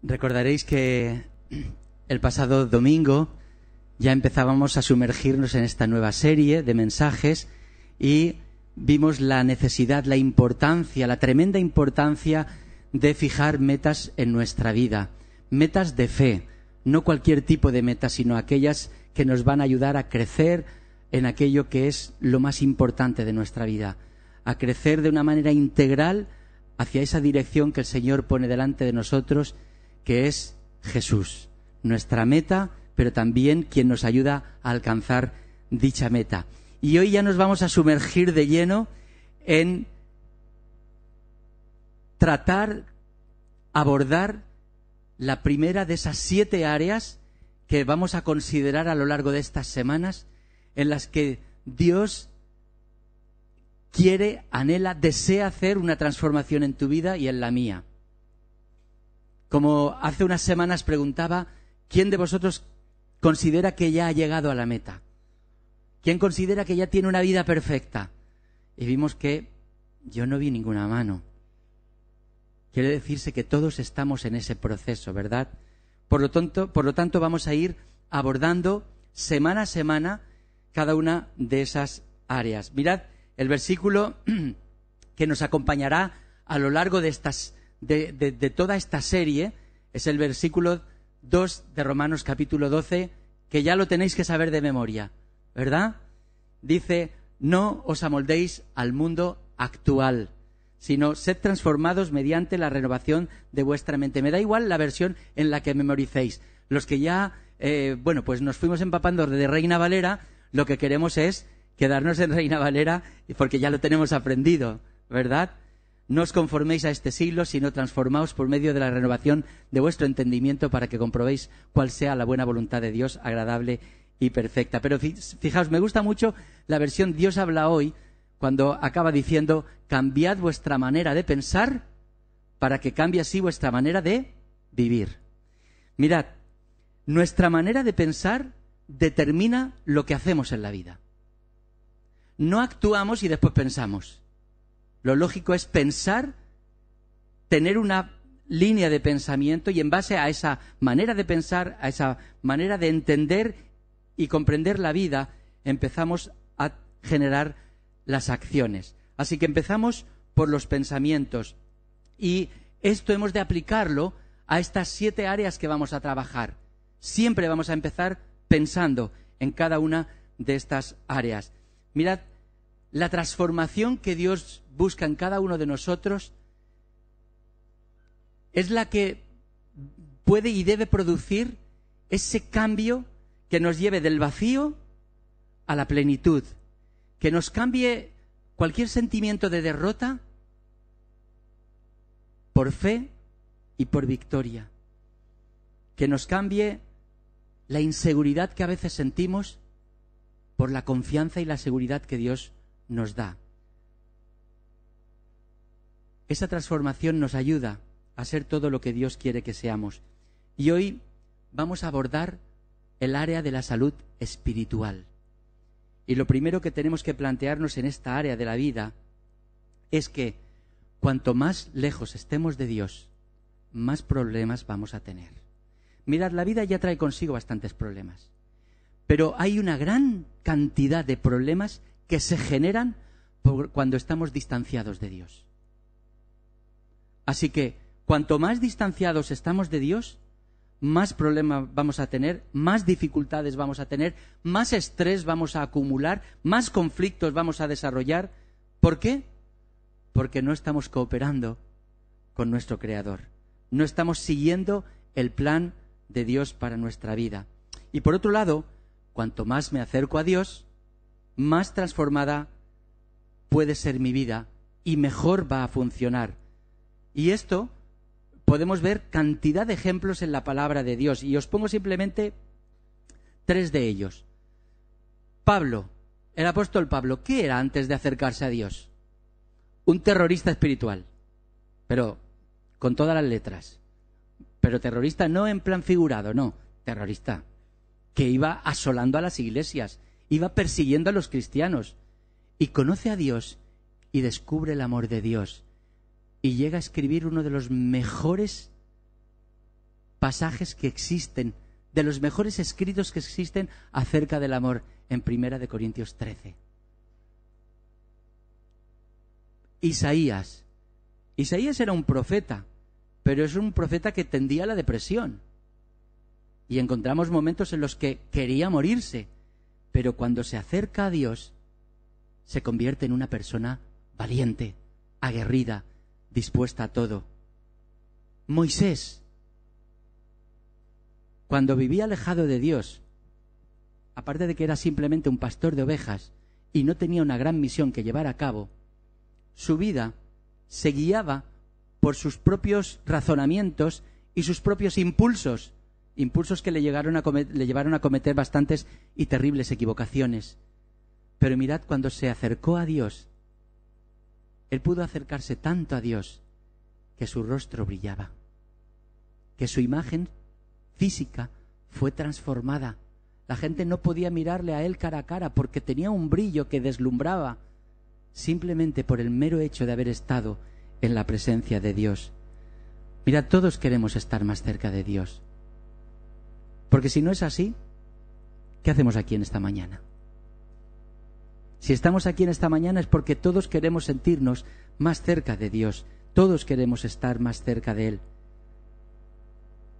Recordaréis que el pasado domingo ya empezábamos a sumergirnos en esta nueva serie de mensajes y vimos la necesidad, la importancia, la tremenda importancia de fijar metas en nuestra vida, metas de fe, no cualquier tipo de metas, sino aquellas que nos van a ayudar a crecer en aquello que es lo más importante de nuestra vida, a crecer de una manera integral hacia esa dirección que el Señor pone delante de nosotros, que es Jesús, nuestra meta, pero también quien nos ayuda a alcanzar dicha meta. Y hoy ya nos vamos a sumergir de lleno en abordar la primera de esas 7 áreas que vamos a considerar a lo largo de estas semanas, en las que Dios quiere, anhela, desea hacer una transformación en tu vida y en la mía. Como hace unas semanas preguntaba, ¿quién de vosotros considera que ya ha llegado a la meta? ¿Quién considera que ya tiene una vida perfecta? Y vimos que yo no vi ninguna mano. Quiere decirse que todos estamos en ese proceso, ¿verdad? Por lo tanto, vamos a ir abordando semana a semana cada una de esas áreas. Mirad, el versículo que nos acompañará a lo largo de toda esta serie es el versículo 2 de Romanos capítulo 12, que ya lo tenéis que saber de memoria, ¿verdad? Dice, no os amoldéis al mundo actual, sino sed transformados mediante la renovación de vuestra mente. Me da igual la versión en la que memoricéis. Los que ya, pues nos fuimos empapando de Reina Valera, lo que queremos es quedarnos en Reina Valera porque ya lo tenemos aprendido, ¿verdad? No os conforméis a este siglo, sino transformaos por medio de la renovación de vuestro entendimiento para que comprobéis cuál sea la buena voluntad de Dios, agradable y perfecta. Pero fijaos, me gusta mucho la versión Dios habla hoy, cuando acaba diciendo, cambiad vuestra manera de pensar para que cambie así vuestra manera de vivir. Mirad, nuestra manera de pensar determina lo que hacemos en la vida. No actuamos y después pensamos. Lo lógico es pensar, tener una línea de pensamiento y en base a esa manera de pensar, a esa manera de entender y comprender la vida, empezamos a generar las acciones. Así que empezamos por los pensamientos y esto hemos de aplicarlo a estas 7 áreas que vamos a trabajar. Siempre vamos a empezar pensando en cada una de estas áreas. Mirad, la transformación que Dios busca en cada uno de nosotros es la que puede y debe producir ese cambio que nos lleve del vacío a la plenitud, que nos cambie cualquier sentimiento de derrota por fe y por victoria, que nos cambie la inseguridad que a veces sentimos por la confianza y la seguridad que Dios nos da. Esa transformación nos ayuda a ser todo lo que Dios quiere que seamos. Y hoy vamos a abordar el área de la salud espiritual. Y lo primero que tenemos que plantearnos en esta área de la vida es que cuanto más lejos estemos de Dios, más problemas vamos a tener. Mirad, la vida ya trae consigo bastantes problemas, pero hay una gran cantidad de problemas que se generan cuando estamos distanciados de Dios. Así que, cuanto más distanciados estamos de Dios, más problemas vamos a tener, más dificultades vamos a tener, más estrés vamos a acumular, más conflictos vamos a desarrollar. ¿Por qué? Porque no estamos cooperando con nuestro Creador. No estamos siguiendo el plan de Dios para nuestra vida. Y por otro lado, cuanto más me acerco a Dios, más transformada puede ser mi vida y mejor va a funcionar. Y esto podemos ver cantidad de ejemplos en la palabra de Dios. Y os pongo simplemente 3 de ellos. Pablo, el apóstol Pablo, ¿qué era antes de acercarse a Dios? Un terrorista espiritual, pero con todas las letras. Pero terrorista no en plan figurado, no, terrorista, que iba asolando a las iglesias, iba persiguiendo a los cristianos, y conoce a Dios y descubre el amor de Dios, y llega a escribir uno de los mejores pasajes que existen, de los mejores escritos que existen acerca del amor, en 1 Corintios 13. Isaías era un profeta, pero es un profeta que tendía a la depresión. Y encontramos momentos en los que quería morirse, pero cuando se acerca a Dios, se convierte en una persona valiente, aguerrida, dispuesta a todo. Moisés, cuando vivía alejado de Dios, aparte de que era simplemente un pastor de ovejas y no tenía una gran misión que llevar a cabo, su vida se guiaba por sus propios razonamientos y sus propios impulsos que le llevaron a cometer bastantes y terribles equivocaciones. Pero mirad, cuando se acercó a Dios, él pudo acercarse tanto a Dios que su rostro brillaba, que su imagen física fue transformada. La gente no podía mirarle a él cara a cara porque tenía un brillo que deslumbraba, simplemente por el mero hecho de haber estado en la presencia de Dios. Mira, todos queremos estar más cerca de Dios, porque si no es así, ¿qué hacemos aquí en esta mañana? Si estamos aquí en esta mañana es porque todos queremos sentirnos más cerca de Dios, todos queremos estar más cerca de Él.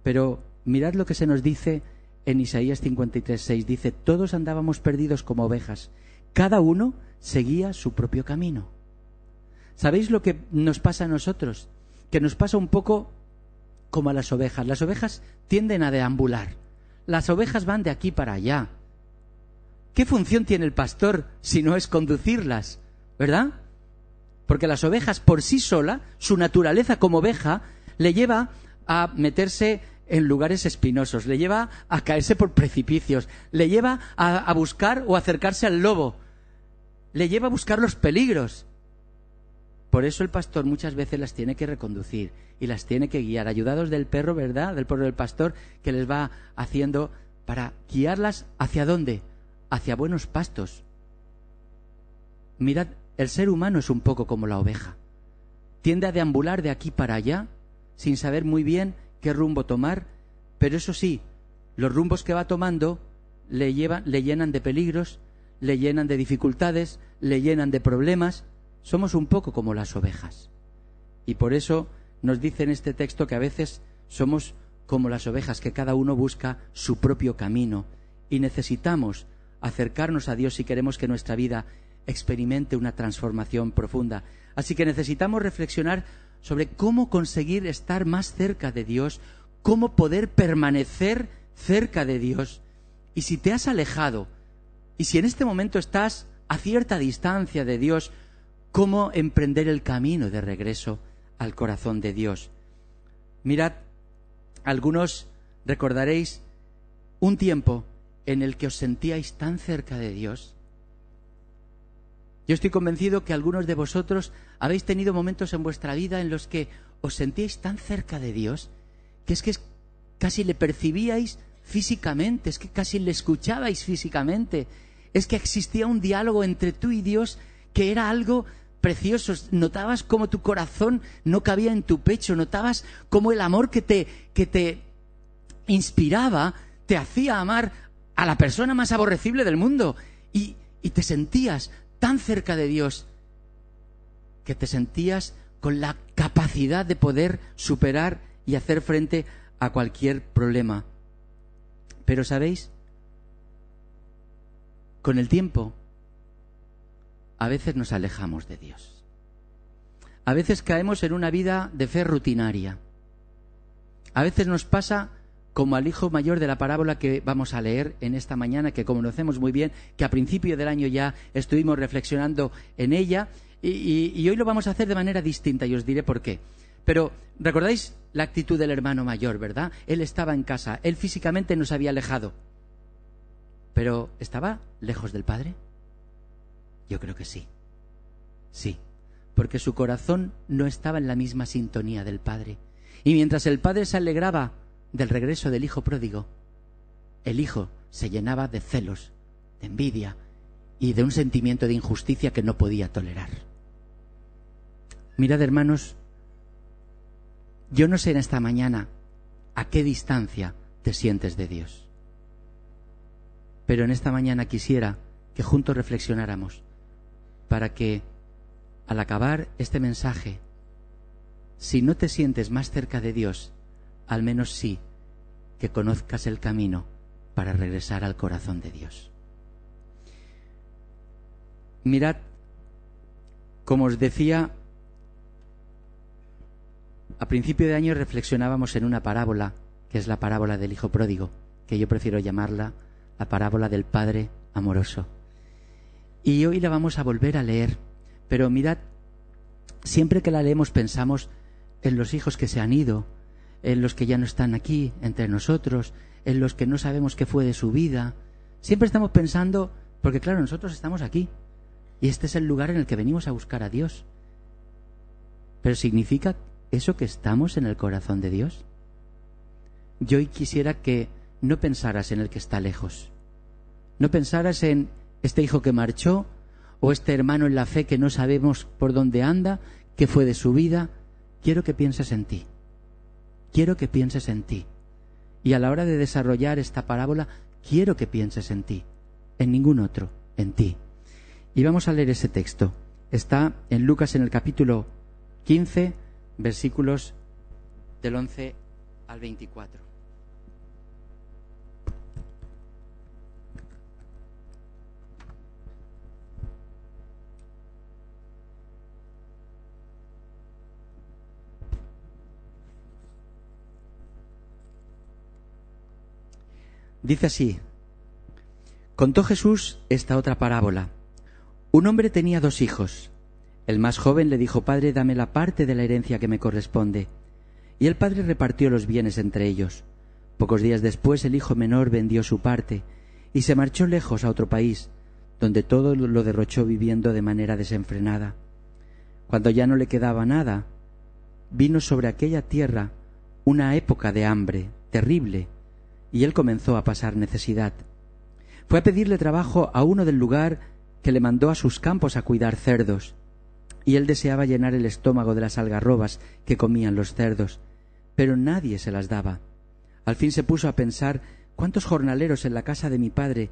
Pero mirad lo que se nos dice en Isaías 53:6, dice: todos andábamos perdidos como ovejas, cada uno seguía su propio camino. ¿Sabéis lo que nos pasa a nosotros? Que nos pasa un poco como a las ovejas. Las ovejas tienden a deambular. Las ovejas van de aquí para allá. ¿Qué función tiene el pastor si no es conducirlas? ¿Verdad? Porque las ovejas por sí sola, su naturaleza como oveja, le lleva a meterse en lugares espinosos, le lleva a caerse por precipicios, le lleva a buscar o acercarse al lobo, le lleva a buscar los peligros. Por eso el pastor muchas veces las tiene que reconducir y las tiene que guiar, ayudados del perro, ¿verdad?, del perro del pastor, que les va haciendo para guiarlas ¿hacia dónde? Hacia buenos pastos. Mirad, el ser humano es un poco como la oveja. Tiende a deambular de aquí para allá sin saber muy bien qué rumbo tomar, pero eso sí, los rumbos que va tomando le llenan de peligros, le llenan de dificultades, le llenan de problemas. Somos un poco como las ovejas. Y por eso nos dice en este texto que a veces somos como las ovejas, que cada uno busca su propio camino. Y necesitamos acercarnos a Dios si queremos que nuestra vida experimente una transformación profunda. Así que necesitamos reflexionar sobre cómo conseguir estar más cerca de Dios, cómo poder permanecer cerca de Dios. Y si te has alejado, y si en este momento estás a cierta distancia de Dios, cómo emprender el camino de regreso al corazón de Dios. Mirad, algunos recordaréis un tiempo en el que os sentíais tan cerca de Dios. Yo estoy convencido que algunos de vosotros habéis tenido momentos en vuestra vida en los que os sentíais tan cerca de Dios que casi le percibíais físicamente, es que casi le escuchabais físicamente, es que existía un diálogo entre tú y Dios que era algo precioso. Notabas cómo tu corazón no cabía en tu pecho, notabas cómo el amor que te inspiraba te hacía amar a la persona más aborrecible del mundo y te sentías tan cerca de Dios que te sentías con la capacidad de poder superar y hacer frente a cualquier problema. Pero ¿sabéis? Con el tiempo a veces nos alejamos de Dios. A veces caemos en una vida de fe rutinaria. A veces nos pasa como al hijo mayor de la parábola que vamos a leer en esta mañana, que conocemos muy bien, que a principio del año ya estuvimos reflexionando en ella, y hoy lo vamos a hacer de manera distinta y os diré por qué. Pero ¿recordáis la actitud del hermano mayor, verdad? Él estaba en casa, él físicamente no se había alejado, pero ¿estaba lejos del Padre? Yo creo que sí. Sí, porque su corazón no estaba en la misma sintonía del Padre. Y mientras el Padre se alegraba del regreso del hijo pródigo, el hijo se llenaba de celos, de envidia y de un sentimiento de injusticia que no podía tolerar. Mirad, hermanos, yo no sé en esta mañana a qué distancia te sientes de Dios. Pero en esta mañana quisiera que juntos reflexionáramos para que al acabar este mensaje, si no te sientes más cerca de Dios, al menos sí que conozcas el camino para regresar al corazón de Dios. Mirad, como os decía, a principio de año reflexionábamos en una parábola, que es la parábola del hijo pródigo, que yo prefiero llamarla la parábola del padre amoroso. Y hoy la vamos a volver a leer, pero mirad, siempre que la leemos pensamos en los hijos que se han ido, en los que ya no están aquí entre nosotros, en los que no sabemos qué fue de su vida. Siempre estamos pensando, porque claro, nosotros estamos aquí, y este es el lugar en el que venimos a buscar a Dios. Pero ¿significa eso que estamos en el corazón de Dios? Yo hoy quisiera que no pensaras en el que está lejos. No pensaras en este hijo que marchó, o este hermano en la fe que no sabemos por dónde anda, qué fue de su vida. Quiero que pienses en ti. Quiero que pienses en ti. Y a la hora de desarrollar esta parábola, quiero que pienses en ti. En ningún otro, en ti. Y vamos a leer ese texto. Está en Lucas en el capítulo 15, versículos del 11 al 24. Dice así: contó Jesús esta otra parábola. Un hombre tenía 2 hijos. El más joven le dijo: Padre, dame la parte de la herencia que me corresponde. Y el padre repartió los bienes entre ellos. Pocos días después el hijo menor vendió su parte y se marchó lejos a otro país, donde todo lo derrochó viviendo de manera desenfrenada. Cuando ya no le quedaba nada, vino sobre aquella tierra una época de hambre terrible, y él comenzó a pasar necesidad. Fue a pedirle trabajo a uno del lugar, que le mandó a sus campos a cuidar cerdos, y él deseaba llenar el estómago de las algarrobas que comían los cerdos, pero nadie se las daba. Al fin se puso a pensar: ¿cuántos jornaleros en la casa de mi padre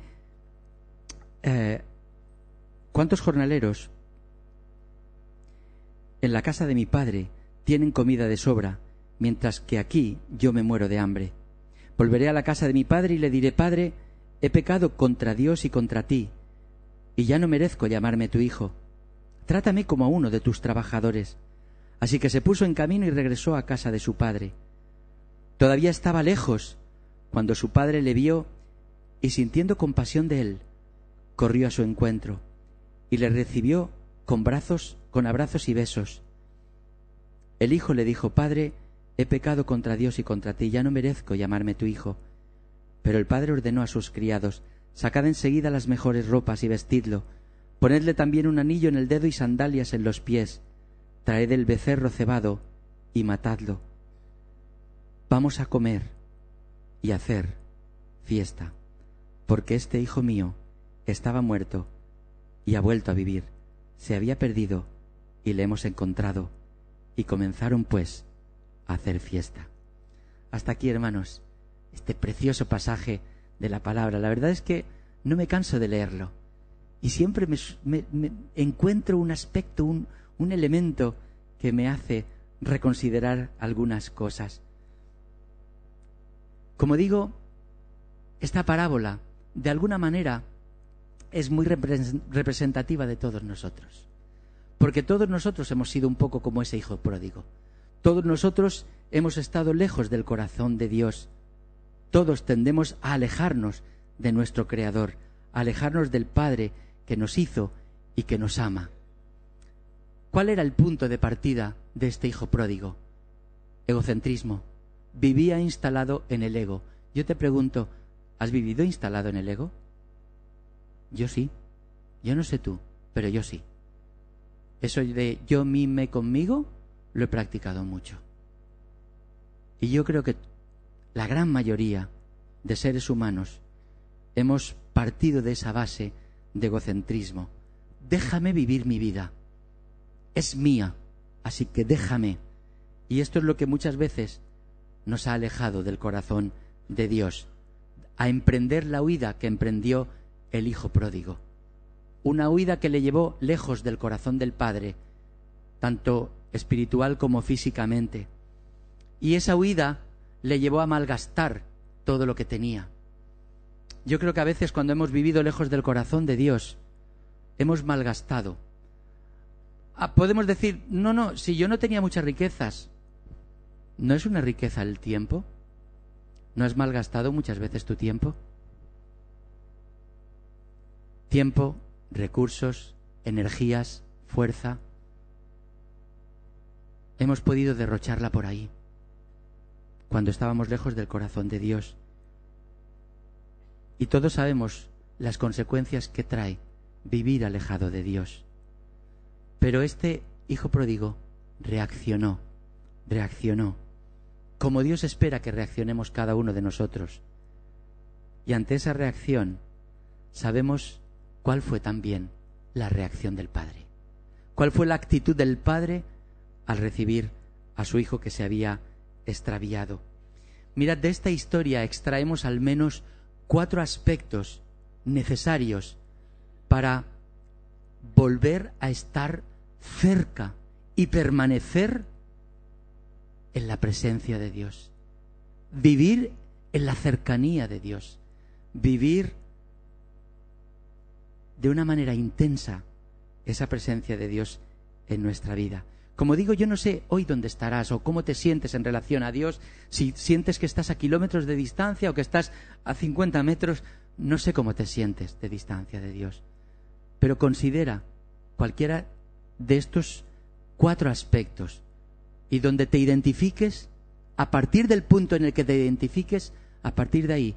tienen comida de sobra, mientras que aquí yo me muero de hambre? Volveré a la casa de mi padre y le diré: Padre, he pecado contra Dios y contra ti, y ya no merezco llamarme tu hijo. Trátame como a uno de tus trabajadores. Así que se puso en camino y regresó a casa de su padre. Todavía estaba lejos cuando su padre le vio y, sintiendo compasión de él, corrió a su encuentro y le recibió con abrazos y besos. El hijo le dijo: Padre, he pecado contra Dios y contra ti, ya no merezco llamarme tu hijo. Pero el padre ordenó a sus criados: Sacad enseguida las mejores ropas y vestidlo, ponedle también un anillo en el dedo y sandalias en los pies, traed el becerro cebado y matadlo. Vamos a comer y hacer fiesta, porque este hijo mío estaba muerto y ha vuelto a vivir, se había perdido y le hemos encontrado. Y comenzaron pues a hacer fiesta. Hasta aquí, hermanos, este precioso pasaje de la palabra. La verdad es que no me canso de leerlo y siempre me encuentro un aspecto, un elemento que me hace reconsiderar algunas cosas. Como digo, esta parábola de alguna manera es muy representativa de todos nosotros, porque todos nosotros hemos sido un poco como ese hijo pródigo. Todos nosotros hemos estado lejos del corazón de Dios. Todos tendemos a alejarnos de nuestro Creador, a alejarnos del Padre que nos hizo y que nos ama. ¿Cuál era el punto de partida de este hijo pródigo? Egocentrismo. Vivía instalado en el ego. Yo te pregunto, ¿has vivido instalado en el ego? Yo sí. Yo no sé tú, pero yo sí. Eso de yo mime conmigo, lo he practicado mucho. Y yo creo que la gran mayoría de seres humanos hemos partido de esa base de egocentrismo. Déjame vivir mi vida. Es mía, así que déjame. Y esto es lo que muchas veces nos ha alejado del corazón de Dios, a emprender la huida que emprendió el hijo pródigo. Una huida que le llevó lejos del corazón del Padre, tanto espiritual como físicamente. Y esa huida le llevó a malgastar todo lo que tenía. Yo creo que a veces cuando hemos vivido lejos del corazón de Dios, hemos malgastado. Podemos decir, no, si yo no tenía muchas riquezas. ¿No es una riqueza el tiempo? ¿No has malgastado muchas veces tu tiempo? Tiempo, recursos, energías, fuerza. Hemos podido derrocharla por ahí, cuando estábamos lejos del corazón de Dios. Y todos sabemos las consecuencias que trae vivir alejado de Dios. Pero este hijo pródigo reaccionó, como Dios espera que reaccionemos cada uno de nosotros. Y ante esa reacción, sabemos cuál fue también la reacción del Padre. ¿Cuál fue la actitud del Padre al recibir a su hijo que se había extraviado? Mirad, de esta historia extraemos al menos 4 aspectos necesarios para volver a estar cerca y permanecer en la presencia de Dios. Vivir en la cercanía de Dios. Vivir de una manera intensa esa presencia de Dios en nuestra vida. Como digo, yo no sé hoy dónde estarás o cómo te sientes en relación a Dios, si sientes que estás a kilómetros de distancia o que estás a 50 metros, no sé cómo te sientes de distancia de Dios. Pero considera cualquiera de estos 4 aspectos y donde te identifiques, a partir del punto en el que te identifiques, a partir de ahí,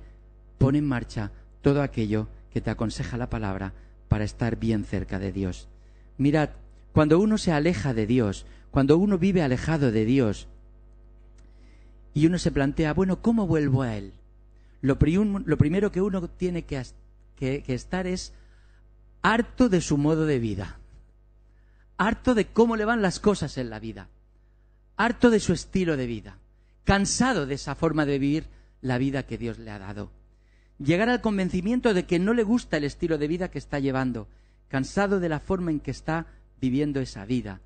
pon en marcha todo aquello que te aconseja la palabra para estar bien cerca de Dios. Mirad, cuando uno se aleja de Dios, cuando uno vive alejado de Dios y uno se plantea, bueno, ¿cómo vuelvo a Él? Lo primero que uno tiene que estar es harto de su modo de vida, harto de cómo le van las cosas en la vida, harto de su estilo de vida, cansado de esa forma de vivir la vida que Dios le ha dado. Llegar al convencimiento de que no le gusta el estilo de vida que está llevando, cansado de la forma en que está viviendo esa vida.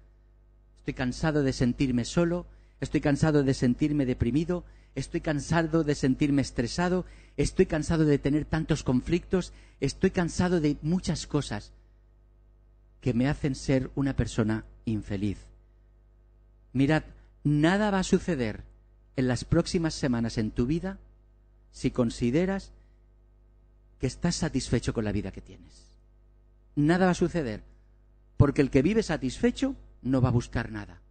Estoy cansado de sentirme solo, estoy cansado de sentirme deprimido, estoy cansado de sentirme estresado, estoy cansado de tener tantos conflictos, estoy cansado de muchas cosas que me hacen ser una persona infeliz. Mirad, nada va a suceder en las próximas semanas en tu vida si consideras que estás satisfecho con la vida que tienes. Nada va a suceder, porque el que vive satisfecho no va a buscar nada.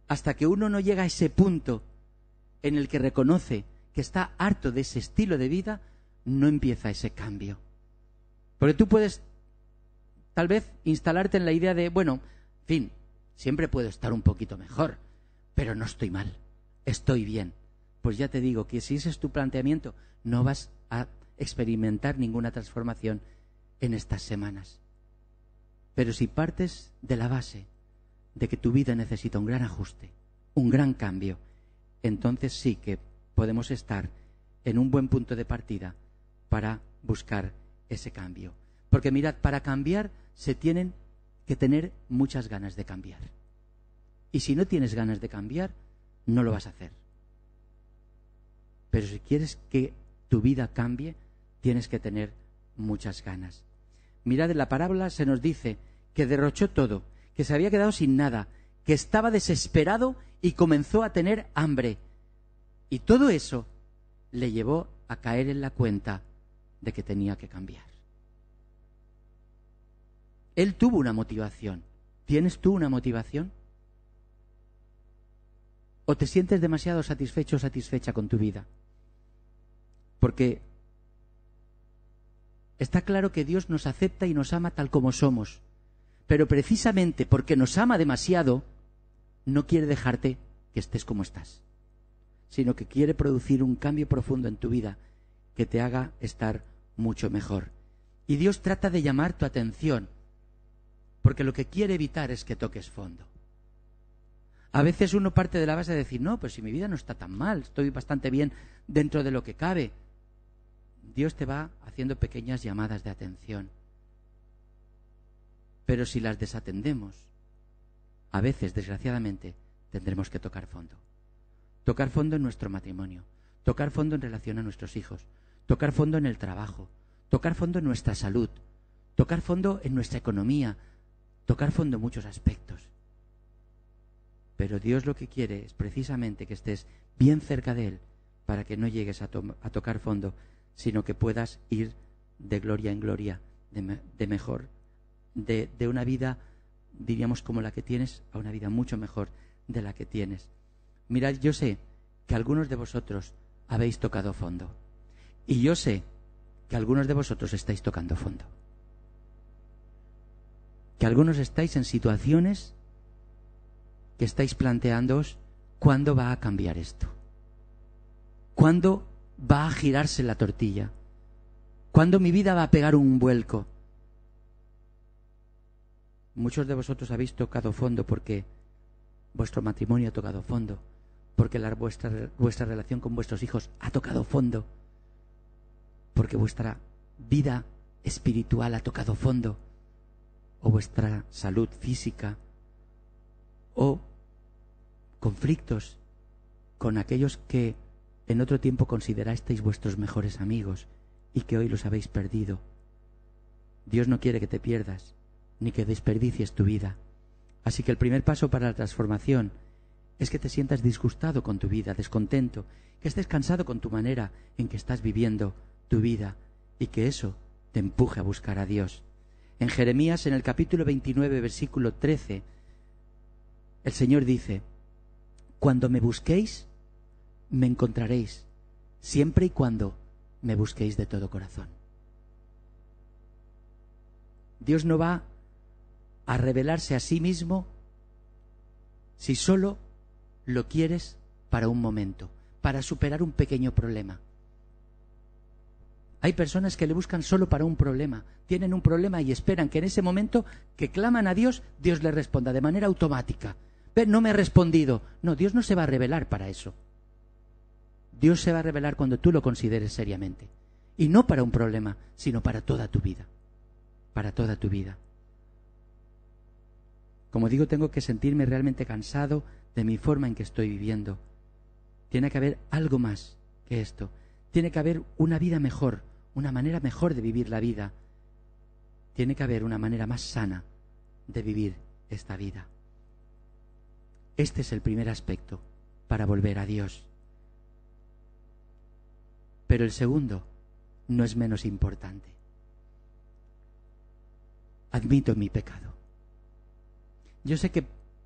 Hasta que uno no llega a ese punto en el que reconoce que está harto de ese estilo de vida, no empieza ese cambio. Porque tú puedes, tal vez, instalarte en la idea de, bueno, en fin, siempre puedo estar un poquito mejor, pero no estoy mal, estoy bien. Pues ya te digo que si ese es tu planteamiento, no vas a experimentar ninguna transformación en estas semanas. Pero si partes de la base de que tu vida necesita un gran ajuste, un gran cambio, entonces sí que podemos estar en un buen punto de partida para buscar ese cambio. Porque mirad, para cambiar se tienen que tener muchas ganas de cambiar. Y si no tienes ganas de cambiar, no lo vas a hacer. Pero si quieres que tu vida cambie, tienes que tener muchas ganas. Mirad, en la parábola se nos dice que derrochó todo, que se había quedado sin nada, que estaba desesperado y comenzó a tener hambre. Y todo eso le llevó a caer en la cuenta de que tenía que cambiar. Él tuvo una motivación. ¿Tienes tú una motivación? ¿O te sientes demasiado satisfecho o satisfecha con tu vida? Porque está claro que Dios nos acepta y nos ama tal como somos. Pero precisamente porque nos ama demasiado, no quiere dejarte que estés como estás, sino que quiere producir un cambio profundo en tu vida que te haga estar mucho mejor. Y Dios trata de llamar tu atención, porque lo que quiere evitar es que toques fondo. A veces uno parte de la base de decir, no, pues si mi vida no está tan mal, estoy bastante bien dentro de lo que cabe. Dios te va haciendo pequeñas llamadas de atención. Pero si las desatendemos, a veces, desgraciadamente, tendremos que tocar fondo. Tocar fondo en nuestro matrimonio, tocar fondo en relación a nuestros hijos, tocar fondo en el trabajo, tocar fondo en nuestra salud, tocar fondo en nuestra economía, tocar fondo en muchos aspectos. Pero Dios lo que quiere es precisamente que estés bien cerca de Él para que no llegues a tocar fondo, sino que puedas ir de gloria en gloria, de mejor, de una vida, diríamos, como la que tienes, a una vida mucho mejor de la que tienes. Mirad, yo sé que algunos de vosotros habéis tocado fondo. Y yo sé que algunos de vosotros estáis tocando fondo. Que algunos estáis en situaciones que estáis planteándoos, ¿cuándo va a cambiar esto? ¿Cuándo va a girarse la tortilla? ¿Cuándo mi vida va a pegar un vuelco? Muchos de vosotros habéis tocado fondo porque vuestro matrimonio ha tocado fondo, porque vuestra relación con vuestros hijos ha tocado fondo, porque vuestra vida espiritual ha tocado fondo, o vuestra salud física, o conflictos con aquellos que en otro tiempo considerasteis vuestros mejores amigos y que hoy los habéis perdido. Dios no quiere que te pierdas, ni que desperdicies tu vida. Así que el primer paso para la transformación es que te sientas disgustado con tu vida, descontento, que estés cansado con tu manera en que estás viviendo tu vida y que eso te empuje a buscar a Dios. En Jeremías, en el capítulo 29, versículo 13, el Señor dice: cuando me busquéis, me encontraréis, siempre y cuando me busquéis de todo corazón. Dios no va a revelarse a sí mismo si solo lo quieres para un momento, para superar un pequeño problema. Hay personas que le buscan solo para un problema, tienen un problema y esperan que en ese momento que claman a Dios, Dios les responda de manera automática. No me ha respondido. No, Dios no se va a revelar para eso. Dios se va a revelar cuando tú lo consideres seriamente. Y no para un problema, sino para toda tu vida. Para toda tu vida. Como digo, tengo que sentirme realmente cansado de mi forma en que estoy viviendo. Tiene que haber algo más que esto. Tiene que haber una vida mejor, una manera mejor de vivir la vida. Tiene que haber una manera más sana de vivir esta vida. Este es el primer aspecto para volver a Dios. Pero el segundo no es menos importante. Admito mi pecado. Yo sé que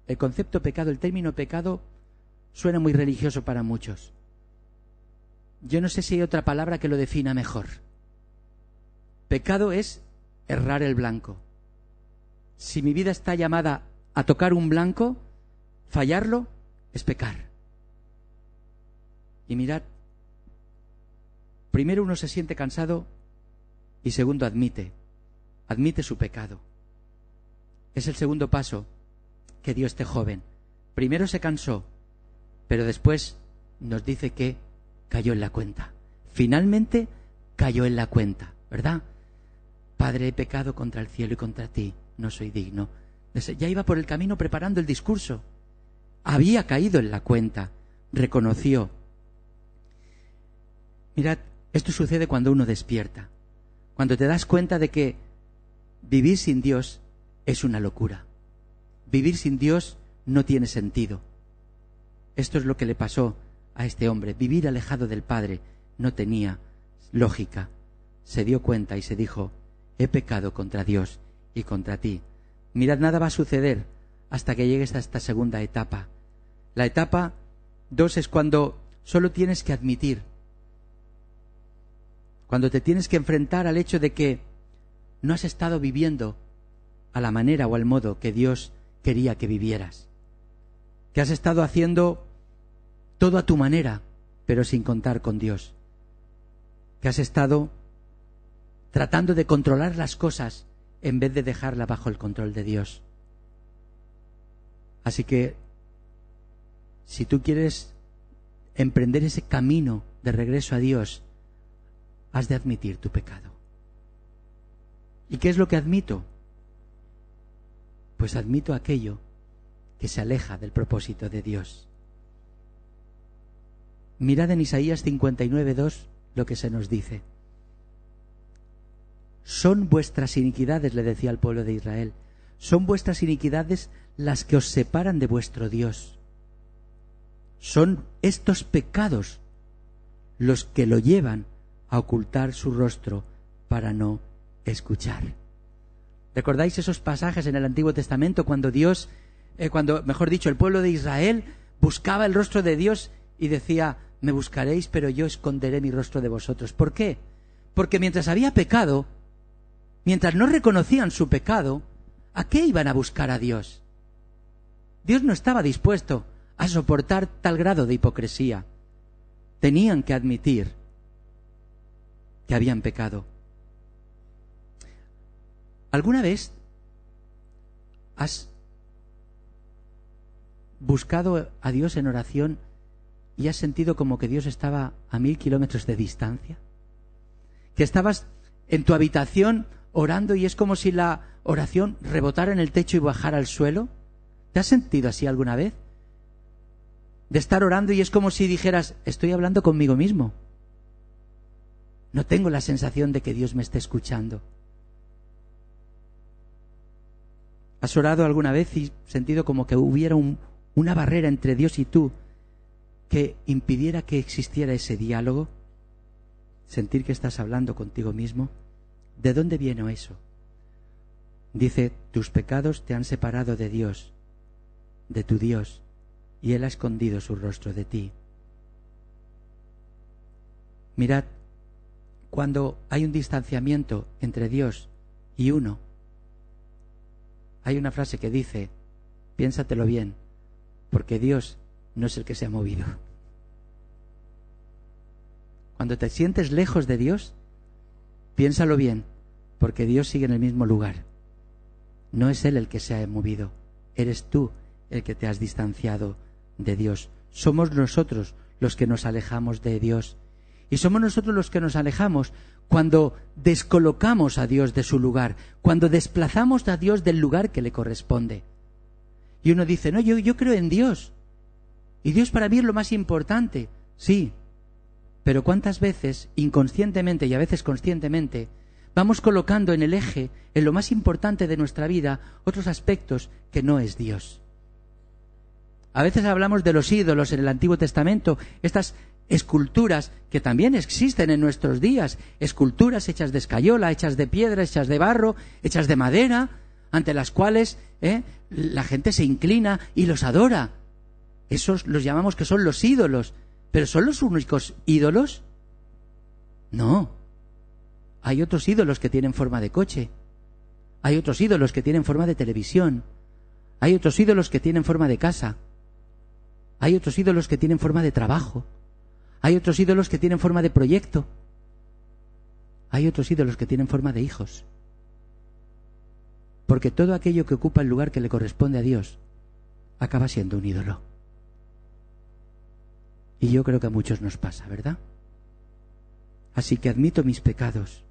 el concepto pecado, el término pecado, suena muy religioso para muchos. Yo no sé si hay otra palabra que lo defina mejor. Pecado es errar el blanco. Si mi vida está llamada a tocar un blanco, fallarlo es pecar. Y mirad, primero uno se siente cansado y segundo admite su pecado. Es el segundo paso que dio este joven. Primero se cansó, pero después nos dice que cayó en la cuenta. Finalmente cayó en la cuenta, ¿verdad? Padre, he pecado contra el cielo y contra ti, no soy digno. Ya iba por el camino preparando el discurso. Había caído en la cuenta, reconoció. Mirad, esto sucede cuando uno despierta, cuando te das cuenta de que vivir sin Dios es una locura. Vivir sin Dios no tiene sentido. Esto es lo que le pasó a este hombre. Vivir alejado del Padre no tenía lógica. Se dio cuenta y se dijo: he pecado contra Dios y contra ti. Mirad, nada va a suceder hasta que llegues a esta segunda etapa. La etapa 2 es cuando solo tienes que admitir, cuando te tienes que enfrentar al hecho de que no has estado viviendo a la manera o al modo que Dios quería que vivieras, que has estado haciendo todo a tu manera, pero sin contar con Dios, que has estado tratando de controlar las cosas en vez de dejarla bajo el control de Dios. Así que si tú quieres emprender ese camino de regreso a Dios, has de admitir tu pecado. ¿Y qué es lo que admito? Pues admito aquello que se aleja del propósito de Dios. Mirad en Isaías 59:2 lo que se nos dice. Son vuestras iniquidades, le decía al pueblo de Israel, son vuestras iniquidades las que os separan de vuestro Dios. Son estos pecados los que lo llevan a ocultar su rostro para no escuchar. ¿Recordáis esos pasajes en el Antiguo Testamento cuando Dios, mejor dicho, el pueblo de Israel buscaba el rostro de Dios y decía, me buscaréis, pero yo esconderé mi rostro de vosotros? ¿Por qué? Porque mientras había pecado, mientras no reconocían su pecado, ¿a qué iban a buscar a Dios? Dios no estaba dispuesto a soportar tal grado de hipocresía. Tenían que admitir que habían pecado. ¿Alguna vez has buscado a Dios en oración y has sentido como que Dios estaba a 1000 kilómetros de distancia? Que estabas en tu habitación orando y es como si la oración rebotara en el techo y bajara al suelo. ¿Te has sentido así alguna vez? De estar orando y es como si dijeras, estoy hablando conmigo mismo. No tengo la sensación de que Dios me esté escuchando. ¿Has orado alguna vez y sentido como que hubiera una barrera entre Dios y tú que impidiera que existiera ese diálogo? Sentir que estás hablando contigo mismo. ¿De dónde viene eso? Dice, tus pecados te han separado de Dios, de tu Dios, y Él ha escondido su rostro de ti. Mirad, cuando hay un distanciamiento entre Dios y uno, hay una frase que dice, piénsatelo bien, porque Dios no es el que se ha movido. Cuando te sientes lejos de Dios, piénsalo bien, porque Dios sigue en el mismo lugar. No es Él el que se ha movido, eres tú el que te has distanciado de Dios. Somos nosotros los que nos alejamos de Dios. Y somos nosotros los que nos alejamos cuando descolocamos a Dios de su lugar, cuando desplazamos a Dios del lugar que le corresponde. Y uno dice, no, yo creo en Dios. Y Dios para mí es lo más importante. Sí, pero ¿cuántas veces, inconscientemente y a veces conscientemente, vamos colocando en el eje, en lo más importante de nuestra vida, otros aspectos que no es Dios? A veces hablamos de los ídolos en el Antiguo Testamento, estas esculturas que también existen en nuestros días, esculturas hechas de escayola, hechas de piedra, hechas de barro, hechas de madera, ante las cuales la gente se inclina y los adora. Esos los llamamos que son los ídolos. ¿Pero son los únicos ídolos? No. Hay otros ídolos que tienen forma de coche. Hay otros ídolos que tienen forma de televisión. Hay otros ídolos que tienen forma de casa. Hay otros ídolos que tienen forma de trabajo. Hay otros ídolos que tienen forma de proyecto. Hay otros ídolos que tienen forma de hijos. Porque todo aquello que ocupa el lugar que le corresponde a Dios acaba siendo un ídolo. Y yo creo que a muchos nos pasa, ¿verdad? Así que admito mis pecados.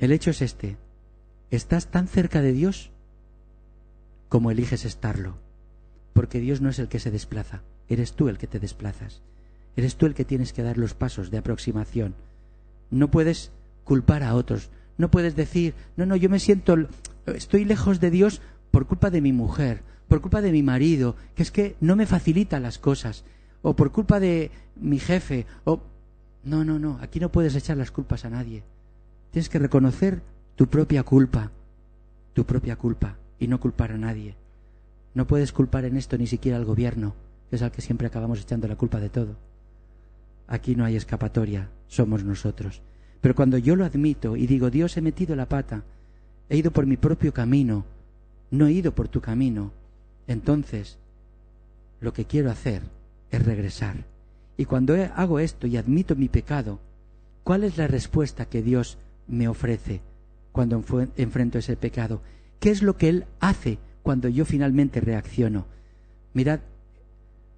El hecho es este. Estás tan cerca de Dios como eliges estarlo. Porque Dios no es el que se desplaza. Eres tú el que te desplazas. Eres tú el que tienes que dar los pasos de aproximación. No puedes culpar a otros. No puedes decir, no, yo estoy lejos de Dios por culpa de mi mujer, por culpa de mi marido, que es que no me facilita las cosas, o por culpa de mi jefe, o... No, aquí no puedes echar las culpas a nadie. Tienes que reconocer tu propia culpa, y no culpar a nadie. No puedes culpar en esto ni siquiera al gobierno, que es al que siempre acabamos echando la culpa de todo. Aquí no hay escapatoria, somos nosotros. Pero cuando yo lo admito y digo, Dios, he metido la pata, he ido por mi propio camino, no he ido por tu camino, entonces lo que quiero hacer es regresar. Y cuando hago esto y admito mi pecado, ¿cuál es la respuesta que Dios me ofrece cuando enfrento ese pecado? ¿Qué es lo que Él hace cuando yo finalmente reacciono? Mirad,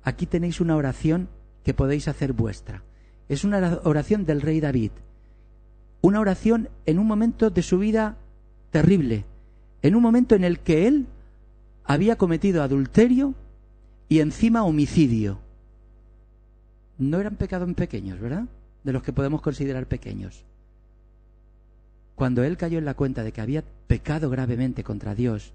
aquí tenéis una oración que podéis hacer vuestra. Es una oración del rey David. Una oración en un momento de su vida terrible, en un momento en el que él había cometido adulterio y encima homicidio. No eran pecados pequeños, ¿verdad? De los que podemos considerar pequeños. Cuando él cayó en la cuenta de que había pecado gravemente contra Dios,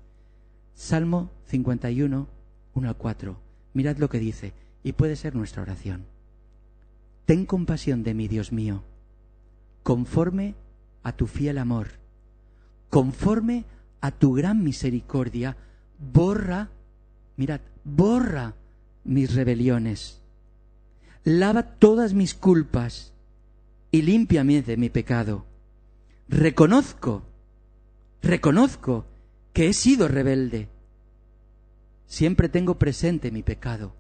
Salmo 51, 1 al 4, mirad lo que dice, y puede ser nuestra oración. Ten compasión de mí, Dios mío, conforme a tu fiel amor, conforme a tu gran misericordia, borra mis rebeliones, lava todas mis culpas y límpiame de mi pecado. Reconozco que he sido rebelde. Siempre tengo presente mi pecado.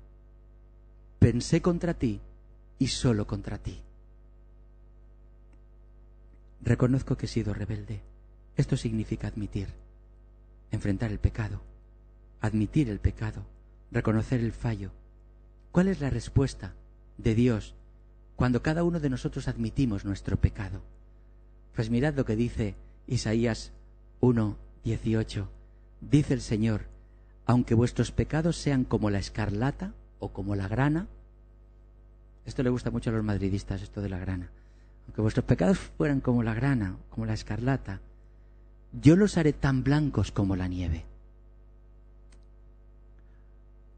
Pensé contra ti y solo contra ti. Reconozco que he sido rebelde. Esto significa admitir, enfrentar el pecado, admitir el pecado, reconocer el fallo. ¿Cuál es la respuesta de Dios cuando cada uno de nosotros admitimos nuestro pecado? Pues mirad lo que dice Isaías 1:18. Dice el Señor, aunque vuestros pecados sean como la escarlata o como la grana. Esto le gusta mucho a los madridistas, esto de la grana. Aunque vuestros pecados fueran como la grana, como la escarlata, yo los haré tan blancos como la nieve.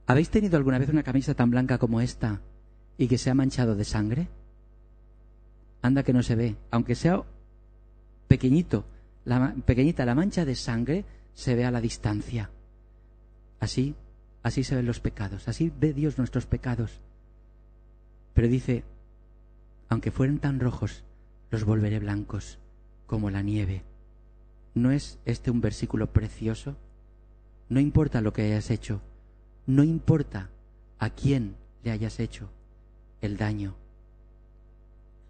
¿Habéis tenido alguna vez una camisa tan blanca como esta y que se ha manchado de sangre? Anda que no se ve, aunque sea pequeñita la mancha de sangre, se ve a la distancia. Así se ven los pecados, así ve Dios nuestros pecados. Pero dice, aunque fueran tan rojos, los volveré blancos como la nieve. ¿No es este un versículo precioso? No importa lo que hayas hecho, no importa a quién le hayas hecho el daño.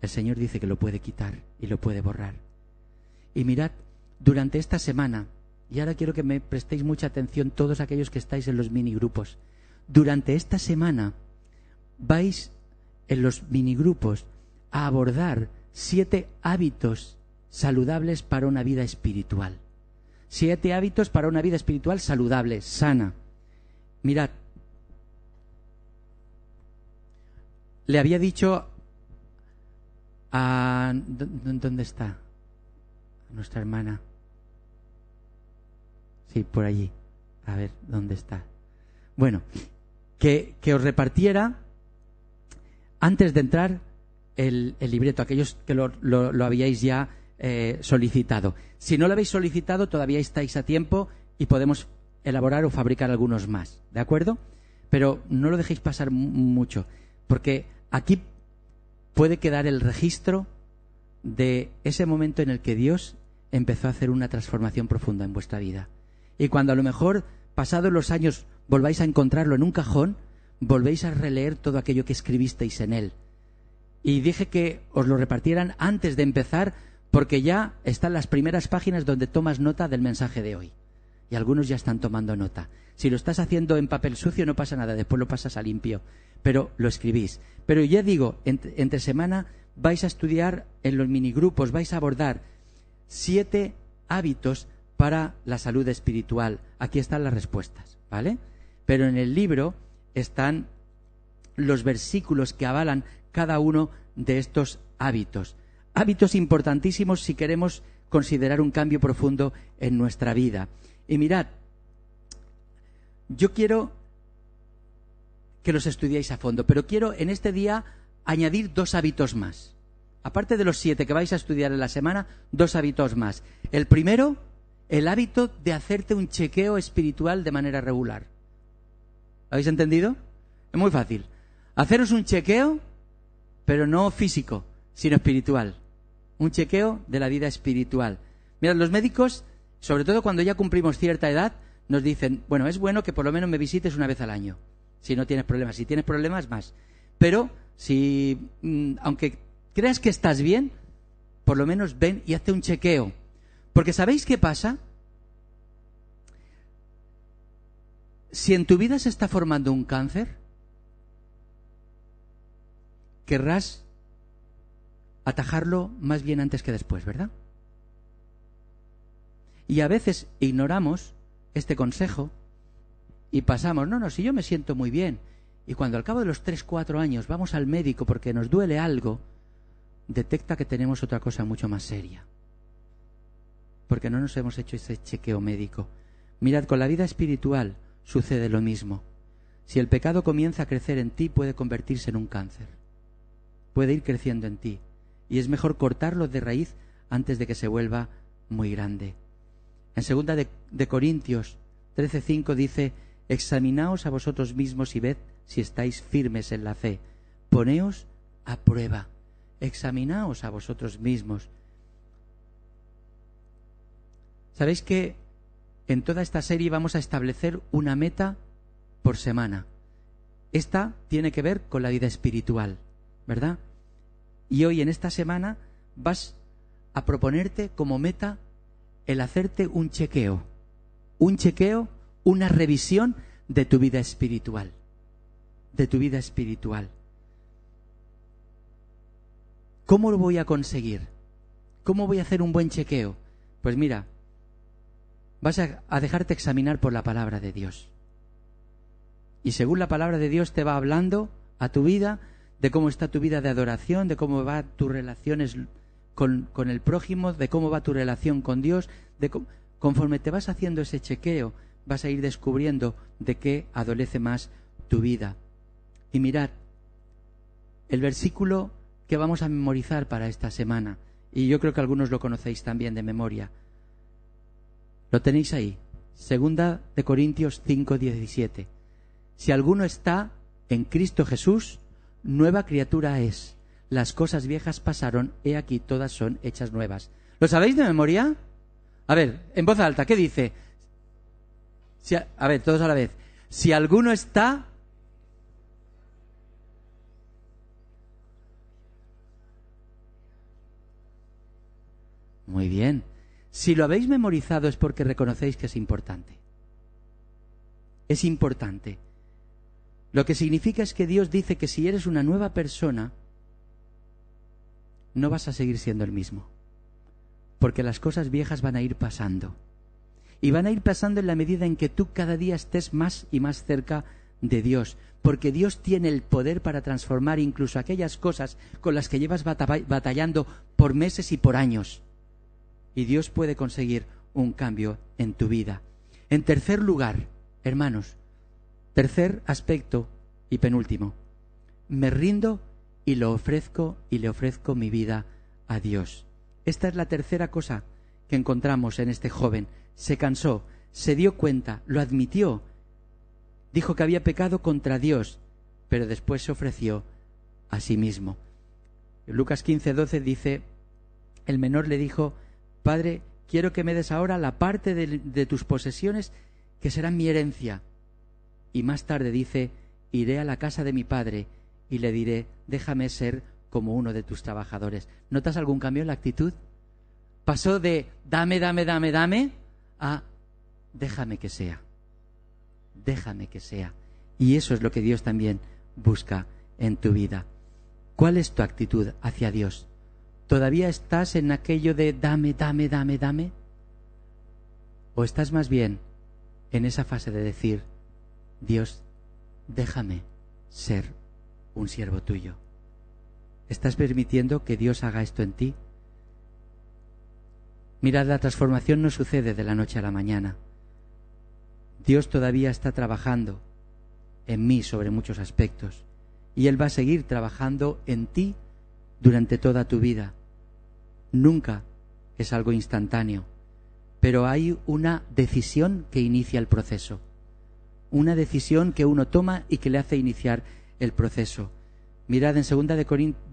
El Señor dice que lo puede quitar y lo puede borrar. Y mirad, durante esta semana, y ahora quiero que me prestéis mucha atención todos aquellos que estáis en los minigrupos, durante esta semana vais en los minigrupos a abordar 7 hábitos saludables para una vida espiritual. 7 hábitos para una vida espiritual saludable, sana. Mirad, le había dicho a... ¿Dónde está? Nuestra hermana. Sí, por allí. A ver, ¿dónde está? Bueno, que os repartiera antes de entrar el libreto, aquellos que lo habíais ya solicitado. Si no lo habéis solicitado, todavía estáis a tiempo y podemos elaborar o fabricar algunos más, ¿de acuerdo? Pero no lo dejéis pasar mucho, porque aquí puede quedar el registro de ese momento en el que Dios empezó a hacer una transformación profunda en vuestra vida. Y cuando a lo mejor, pasados los años, volváis a encontrarlo en un cajón, volvéis a releer todo aquello que escribisteis en él. Y dije que os lo repartieran antes de empezar, porque ya están las primeras páginas donde tomas nota del mensaje de hoy. Y algunos ya están tomando nota. Si lo estás haciendo en papel sucio no pasa nada, después lo pasas a limpio, pero lo escribís. Pero ya digo, entre semana vais a estudiar en los minigrupos, vais a abordar 7 hábitos para la salud espiritual. Aquí están las respuestas, ¿vale? Pero en el libro están los versículos que avalan cada uno de estos hábitos. Hábitos importantísimos si queremos considerar un cambio profundo en nuestra vida. Y mirad, yo quiero que los estudiéis a fondo, pero quiero en este día añadir 2 hábitos más. Aparte de los 7 que vais a estudiar en la semana, 2 hábitos más. El primero, el hábito de hacerte un chequeo espiritual de manera regular. ¿Lo habéis entendido? Es muy fácil. Haceros un chequeo, pero no físico, sino espiritual. Un chequeo de la vida espiritual. Mirad, los médicos, sobre todo cuando ya cumplimos cierta edad, nos dicen, bueno, es bueno que por lo menos me visites una vez al año, si no tienes problemas. Si tienes problemas, más. Pero si, aunque creas que estás bien, por lo menos ven y hazte un chequeo. Porque ¿sabéis qué pasa? Si en tu vida se está formando un cáncer, querrás atajarlo más bien antes que después, ¿verdad? Y a veces ignoramos este consejo y pasamos, no, si yo me siento muy bien. Y cuando al cabo de los 3-4 años vamos al médico porque nos duele algo, detecta que tenemos otra cosa mucho más seria. Porque no nos hemos hecho ese chequeo médico. Mirad, con la vida espiritual sucede lo mismo. Si el pecado comienza a crecer en ti, puede convertirse en un cáncer. Puede ir creciendo en ti. Y es mejor cortarlo de raíz antes de que se vuelva muy grande. En 2 de Corintios 13:5 dice: examinaos a vosotros mismos y ved si estáis firmes en la fe. Poneos a prueba. Examinaos a vosotros mismos. ¿Sabéis que en toda esta serie vamos a establecer una meta por semana? Esta tiene que ver con la vida espiritual, ¿verdad? Y hoy en esta semana vas a proponerte como meta el hacerte un chequeo, una revisión de tu vida espiritual, ¿Cómo lo voy a conseguir? ¿Cómo voy a hacer un buen chequeo? Pues mira, vas a dejarte examinar por la palabra de Dios. Y según la palabra de Dios te va hablando a tu vida, de cómo está tu vida de adoración, de cómo va tus relaciones con el prójimo, de cómo va tu relación con Dios, conforme te vas haciendo ese chequeo, vas a ir descubriendo de qué adolece más tu vida. Y mirad, el versículo que vamos a memorizar para esta semana, y yo creo que algunos lo conocéis también de memoria, lo tenéis ahí, 2 de Corintios 5:17. Si alguno está en Cristo Jesús, nueva criatura es. Las cosas viejas pasaron, he aquí todas son hechas nuevas. ¿Lo sabéis de memoria? A ver, en voz alta, ¿qué dice? A ver, todos a la vez. Si alguno está... Muy bien. Si lo habéis memorizado es porque reconocéis que es importante. Es importante. Lo que significa es que Dios dice que si eres una nueva persona, no vas a seguir siendo el mismo. Porque las cosas viejas van a ir pasando. Y van a ir pasando en la medida en que tú cada día estés más y más cerca de Dios. Porque Dios tiene el poder para transformar incluso aquellas cosas con las que llevas batallando por meses y por años. Y Dios puede conseguir un cambio en tu vida. En tercer lugar, hermanos, tercer aspecto y penúltimo, me rindo y le ofrezco mi vida a Dios. Esta es la tercera cosa que encontramos en este joven. Se cansó, se dio cuenta, lo admitió, dijo que había pecado contra Dios, pero después se ofreció a sí mismo. En Lucas 15:12 dice, el menor le dijo, Padre, quiero que me des ahora la parte de tus posesiones que serán mi herencia. Y más tarde dice, iré a la casa de mi padre y le diré, déjame ser como uno de tus trabajadores. ¿Notas algún cambio en la actitud? Pasó de dame, a déjame que sea. Déjame que sea. Y eso es lo que Dios también busca en tu vida. ¿Cuál es tu actitud hacia Dios? ¿Todavía estás en aquello de dame? ¿O estás más bien en esa fase de decir, Dios, déjame ser un siervo tuyo? ¿Estás permitiendo que Dios haga esto en ti? Mirad, la transformación no sucede de la noche a la mañana. Dios todavía está trabajando en mí sobre muchos aspectos y Él va a seguir trabajando en ti durante toda tu vida. Nunca es algo instantáneo, pero hay una decisión que inicia el proceso. Una decisión que uno toma y que le hace iniciar el proceso. Mirad, en 2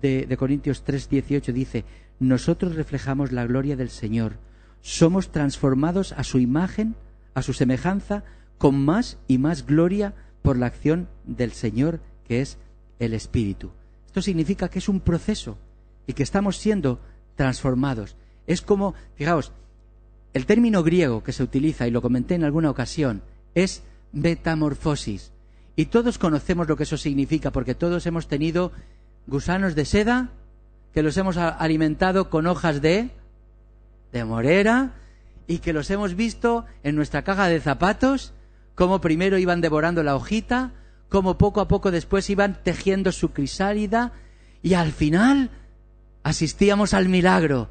de Corintios 3:18 dice, nosotros reflejamos la gloria del Señor, somos transformados a su imagen, a su semejanza, con más y más gloria por la acción del Señor, que es el Espíritu. Esto significa que es un proceso y que estamos siendo transformados. Es como, fijaos, el término griego que se utiliza, y lo comenté en alguna ocasión, es metamorfosis. Y todos conocemos lo que eso significa, porque todos hemos tenido gusanos de seda que los hemos alimentado con hojas de morera y que los hemos visto en nuestra caja de zapatos, cómo primero iban devorando la hojita, cómo poco a poco después iban tejiendo su crisálida y al final asistíamos al milagro,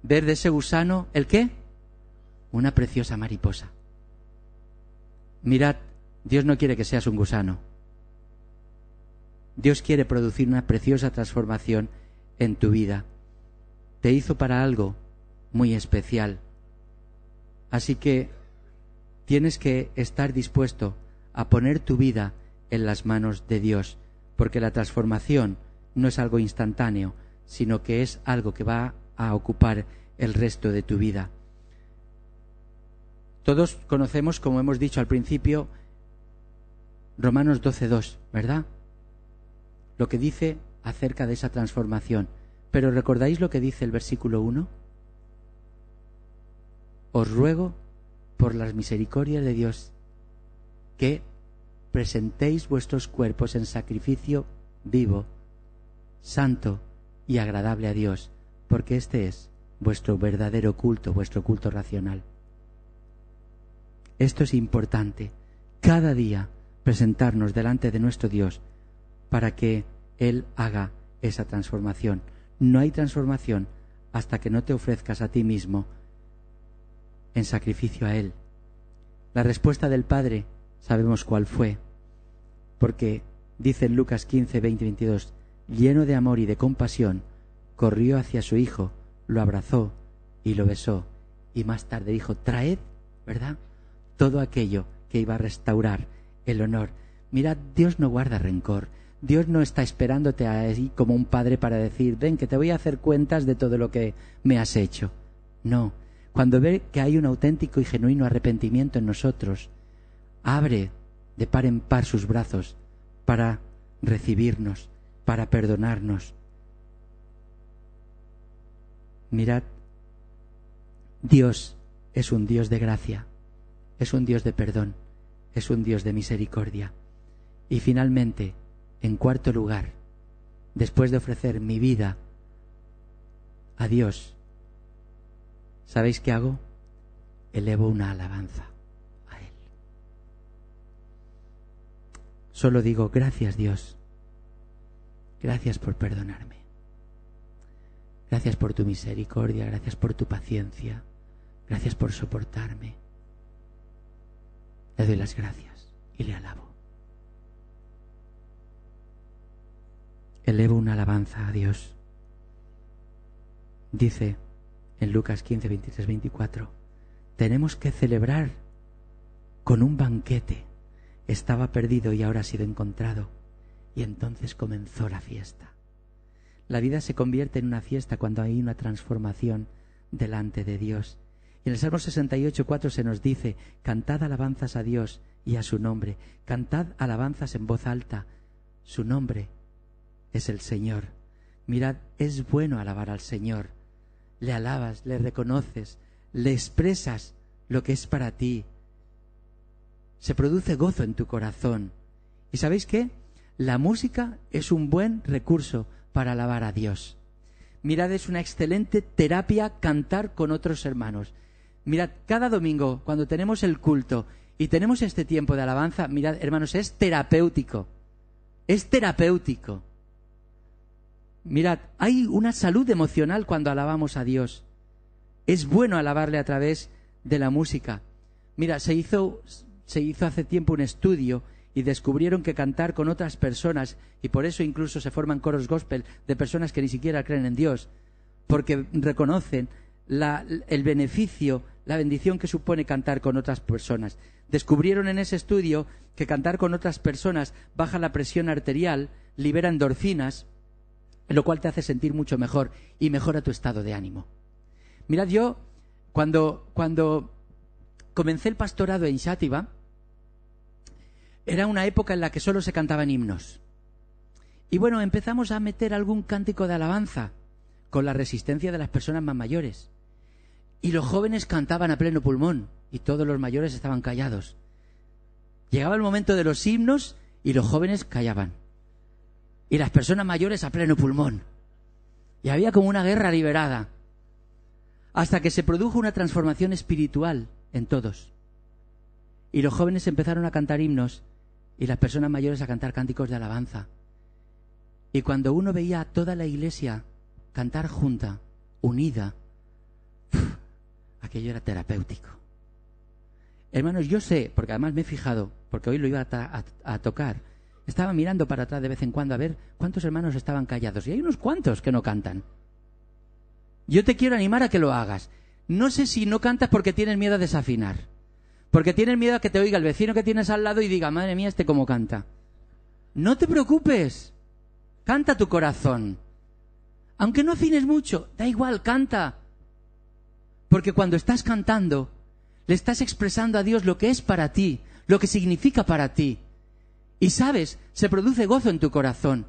ver de ese gusano, ¿el qué? Una preciosa mariposa. Mirad, Dios no quiere que seas un gusano. Dios quiere producir una preciosa transformación en tu vida. Te hizo para algo muy especial. Así que tienes que estar dispuesto a poner tu vida en las manos de Dios, porque la transformación no es algo instantáneo, sino que es algo que va a ocupar el resto de tu vida. Todos conocemos, como hemos dicho al principio, Romanos 12:2, ¿verdad? Lo que dice acerca de esa transformación. Pero ¿recordáis lo que dice el versículo 1? Os ruego por las misericordias de Dios que presentéis vuestros cuerpos en sacrificio vivo, santo y agradable a Dios, porque este es vuestro verdadero culto, vuestro culto racional. Esto es importante, cada día presentarnos delante de nuestro Dios para que Él haga esa transformación. No hay transformación hasta que no te ofrezcas a ti mismo en sacrificio a Él. La respuesta del Padre sabemos cuál fue, porque dice en Lucas 15, 20 y 22, lleno de amor y de compasión, corrió hacia su hijo, lo abrazó y lo besó, y más tarde dijo, traed, ¿verdad?, todo aquello que iba a restaurar el honor. Mirad, Dios no guarda rencor. Dios no está esperándote ahí como un padre para decir, ven, que te voy a hacer cuentas de todo lo que me has hecho. No. Cuando ve que hay un auténtico y genuino arrepentimiento en nosotros, abre de par en par sus brazos para recibirnos, para perdonarnos. Mirad, Dios es un Dios de gracia, es un Dios de perdón, es un Dios de misericordia. Y finalmente, en cuarto lugar, después de ofrecer mi vida a Dios, ¿sabéis qué hago? Elevo una alabanza a Él. Solo digo, gracias Dios, gracias por perdonarme, gracias por tu misericordia, gracias por tu paciencia, gracias por soportarme. Le doy las gracias y le alabo. Elevo una alabanza a Dios. Dice en Lucas 15, 23, 24, tenemos que celebrar con un banquete. Estaba perdido y ahora ha sido encontrado. Y entonces comenzó la fiesta. La vida se convierte en una fiesta cuando hay una transformación delante de Dios. Y en el Salmo 68, 4 se nos dice, cantad alabanzas a Dios y a su nombre. Cantad alabanzas en voz alta. Su nombre es el Señor. Mirad, es bueno alabar al Señor. Le alabas, le reconoces, le expresas lo que es para ti. Se produce gozo en tu corazón. ¿Y sabéis qué? La música es un buen recurso para alabar a Dios. Mirad, es una excelente terapia cantar con otros hermanos. Mirad, cada domingo, cuando tenemos el culto y tenemos este tiempo de alabanza, mirad, hermanos, es terapéutico. Es terapéutico. Mirad, hay una salud emocional cuando alabamos a Dios. Es bueno alabarle a través de la música. Mira, se hizo hace tiempo un estudio y descubrieron que cantar con otras personas, y por eso incluso se forman coros gospel de personas que ni siquiera creen en Dios, porque reconocen el beneficio, la bendición que supone cantar con otras personas. Descubrieron en ese estudio que cantar con otras personas baja la presión arterial, libera endorfinas, lo cual te hace sentir mucho mejor y mejora tu estado de ánimo. Mirad, yo cuando comencé el pastorado en Xàtiva, era una época en la que solo se cantaban himnos. Y bueno, empezamos a meter algún cántico de alabanza con la resistencia de las personas más mayores. Y los jóvenes cantaban a pleno pulmón y todos los mayores estaban callados. Llegaba el momento de los himnos y los jóvenes callaban. y las personas mayores a pleno pulmón. Y había como una guerra liberada, hasta que se produjo una transformación espiritual en todos. Y los jóvenes empezaron a cantar himnos y las personas mayores a cantar cánticos de alabanza. Y cuando uno veía a toda la iglesia cantar junta, unida, aquello era terapéutico. Hermanos, yo sé, porque además me he fijado, porque hoy lo iba a tocar, estaba mirando para atrás de vez en cuando a ver cuántos hermanos estaban callados. Y hay unos cuantos que no cantan. Yo te quiero animar a que lo hagas. No sé si no cantas porque tienes miedo a desafinar, porque tienes miedo a que te oiga el vecino que tienes al lado y diga, madre mía, este cómo canta. No te preocupes, canta tu corazón. Aunque no afines mucho, da igual, canta. Porque cuando estás cantando, le estás expresando a Dios lo que es para ti, lo que significa para ti. Y sabes, se produce gozo en tu corazón.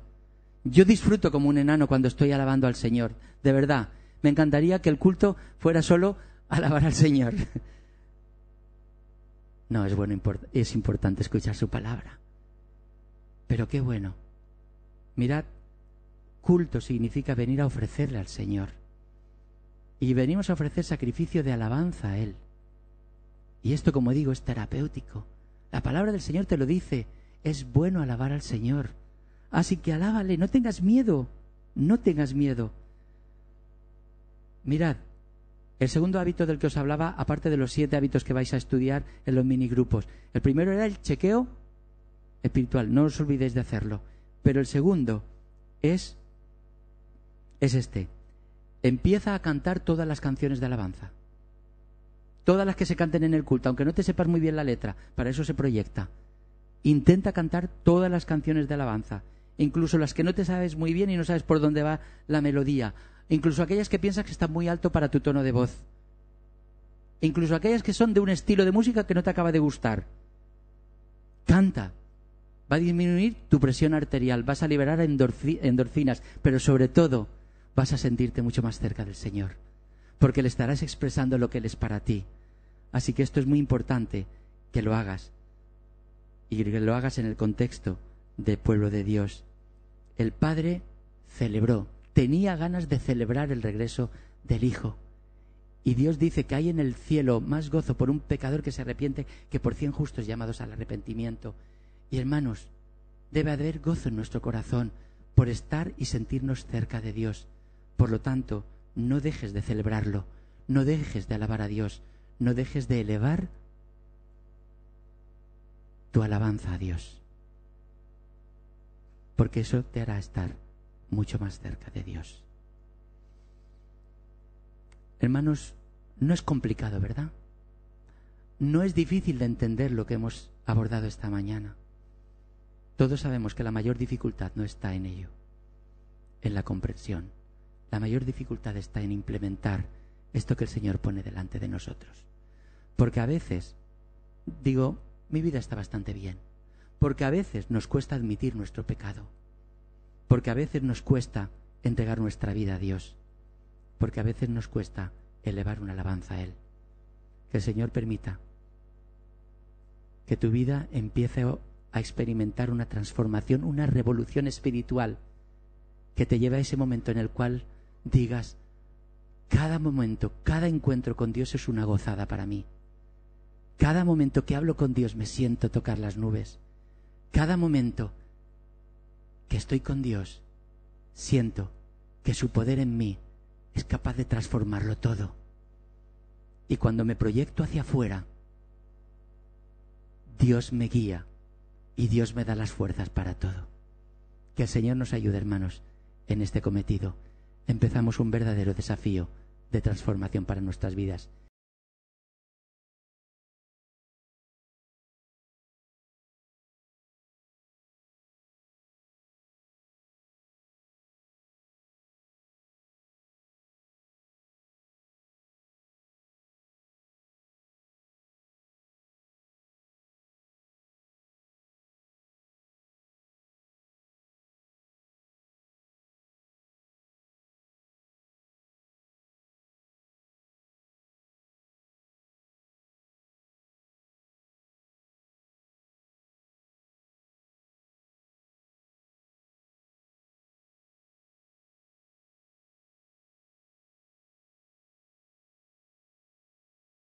Yo disfruto como un enano cuando estoy alabando al Señor. De verdad, me encantaría que el culto fuera solo alabar al Señor. No, es bueno, es importante escuchar su palabra. Pero qué bueno. Mirad, culto significa venir a ofrecerle al Señor. Y venimos a ofrecer sacrificio de alabanza a Él. Y esto, como digo, es terapéutico. La palabra del Señor te lo dice. Es bueno alabar al Señor. Así que alábale, no tengas miedo. No tengas miedo. Mirad, el segundo hábito del que os hablaba, aparte de los 7 hábitos que vais a estudiar en los minigrupos. El primero era el chequeo espiritual, no os olvidéis de hacerlo. Pero el segundo es este. Empieza a cantar todas las canciones de alabanza. Todas las que se canten en el culto, aunque no te sepas muy bien la letra, para eso se proyecta. Intenta cantar todas las canciones de alabanza, incluso las que no te sabes muy bien y no sabes por dónde va la melodía, incluso aquellas que piensas que están muy alto para tu tono de voz, incluso aquellas que son de un estilo de música que no te acaba de gustar. Canta. Va a disminuir tu presión arterial, vas a liberar endorfinas, pero sobre todo vas a sentirte mucho más cerca del Señor, porque le estarás expresando lo que Él es para ti. Así que esto es muy importante, que lo hagas, y que lo hagas en el contexto del pueblo de Dios. El Padre celebró, tenía ganas de celebrar el regreso del Hijo. Y Dios dice que hay en el cielo más gozo por un pecador que se arrepiente que por 100 justos llamados al arrepentimiento. Y hermanos, debe haber gozo en nuestro corazón por estar y sentirnos cerca de Dios. Por lo tanto, no dejes de celebrarlo, no dejes de alabar a Dios, no dejes de elevar tu alabanza a Dios, porque eso te hará estar mucho más cerca de Dios. Hermanos, no es complicado, ¿verdad? No es difícil de entender lo que hemos abordado esta mañana. Todos sabemos que la mayor dificultad no está en ello, en la comprensión. La mayor dificultad está en implementar esto que el Señor pone delante de nosotros. Porque a veces, digo, mi vida está bastante bien. Porque a veces nos cuesta admitir nuestro pecado. Porque a veces nos cuesta entregar nuestra vida a Dios. Porque a veces nos cuesta elevar una alabanza a Él. Que el Señor permita que tu vida empiece a experimentar una transformación, una revolución espiritual que te lleve a ese momento en el cual digas, cada momento, cada encuentro con Dios es una gozada para mí. Cada momento que hablo con Dios me siento tocar las nubes. Cada momento que estoy con Dios, siento que su poder en mí es capaz de transformarlo todo. Y cuando me proyecto hacia afuera, Dios me guía y Dios me da las fuerzas para todo. Que el Señor nos ayude, hermanos, en este cometido. Empezamos un verdadero desafío de transformación para nuestras vidas.